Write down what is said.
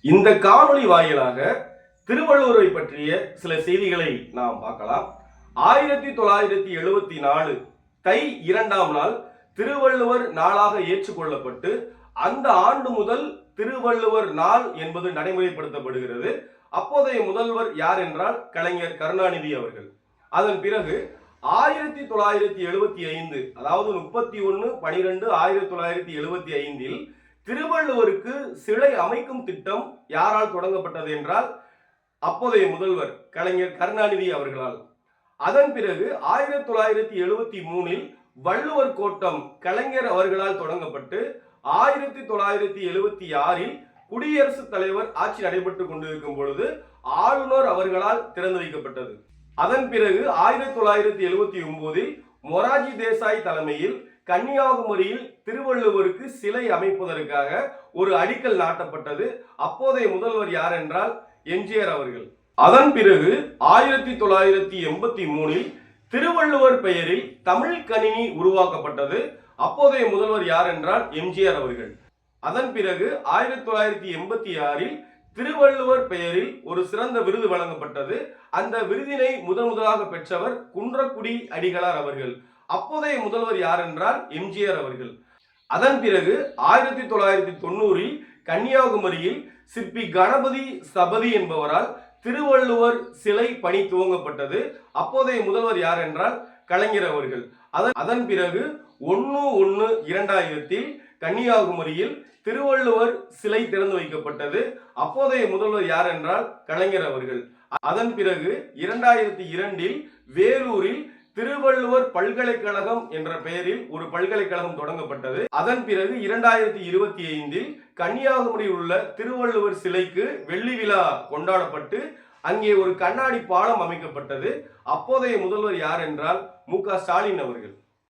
இந்த காணொளி வாயிலாக திருவள்ளுவரை பற்றிய சில செய்திகளை நாம் பார்க்கலாம். 1974 தை 2ஆம் நாள் திருவள்ளுவர் நாளாக ஏற்றுக்கொள்ளப்பட்டு அந்த ஆண்டு முதல் திருவள்ளுவர் நாள் என்பது நடைமுறைப்படுத்தப்படுகிறது. அப்போதைய முதல்வர் யார் என்றால் கலைஞர் கருணாநிதி அவர்கள். அதன் பிறகு 1975 அதாவது 31/12/1975 திருவள்ளுவருக்கு சிலை அமைக்கும் திட்டம் யாரால் தொடங்கப்பட்டது என்றால் அப்போதைய முதல்வர் கலைஞர் கருணாநிதி அவர்களால். அதன் பிறகு 1973 வள்ளுவர் கோட்டம் கலைஞர் அவர்களால் தொடங்கப்பட்டு 1976 குடியரசுத் தலைவர் ஆட்சி நடைபெற்றுக் கொண்டிருக்கும் பொழுது ஆளுநர் அவர்களால் திறந்து வைக்கப்பட்டது. அதன் பிறகு 1979 மொராஜி தேசாய் தலைமையில் கன்னியாகுமரியில் திருவள்ளுவருக்கு சிலை அமைப்பதற்காக ஒரு அடிக்கல் நாட்டப்பட்டது. அப்போதைய முதல்வர் யார் என்றால் எம்ஜிஆர் அவர்கள். அதன் பிறகு 1983 திருவள்ளுவர் பெயரில் தமிழ் கணினி உருவாக்கப்பட்டது. அப்போதைய முதல்வர் யார் என்றால் எம்ஜிஆர் அவர்கள். அதன் பிறகு 1986 திருவள்ளுவர் பெயரில் ஒரு சிறந்த விருது வழங்கப்பட்டது. அந்த விருதினை முதலாக பெற்றவர் குன்றக்குடி அடிகளார் அவர்கள். அப்போதைய முதல்வர் யார் என்றால் எம்ஜிஆர் அவர்கள். அதன் பிறகு 1990 கன்னியாகுமரியில் சிற்பி கணபதி சபதி என்பவரால் திருவள்ளுவர் சிலை பணி துவங்கப்பட்டது. அப்போதைய முதல்வர் யார் என்றால் கலைஞர் அவர்கள். அதன் பிறகு 1/1/2000 கன்னியாகுமரியில் திருவள்ளுவர் சிலை திறந்து வைக்கப்பட்டது. அப்போதைய முதல்வர் யார் என்றால் கலைஞர் அவர்கள். அதன் பிறகு 2002 வேலூரில் திருவள்ளுவர் பல்கலைக்கழகம் என்ற பெயரில் ஒரு பல்கலைக்கழகம் தொடங்கப்பட்டது. அதன் பிறகு 2025 கன்னியாகுமரியில் உள்ள திருவள்ளுவர் சிலைக்கு வெள்ளி விழா கொண்டாடப்பட்டு அங்கே ஒரு கண்ணாடி பாலம் அமைக்கப்பட்டது. அப்போதைய முதல்வர் யார் என்றால் மு.க. ஸ்டாலின் அவர்கள்.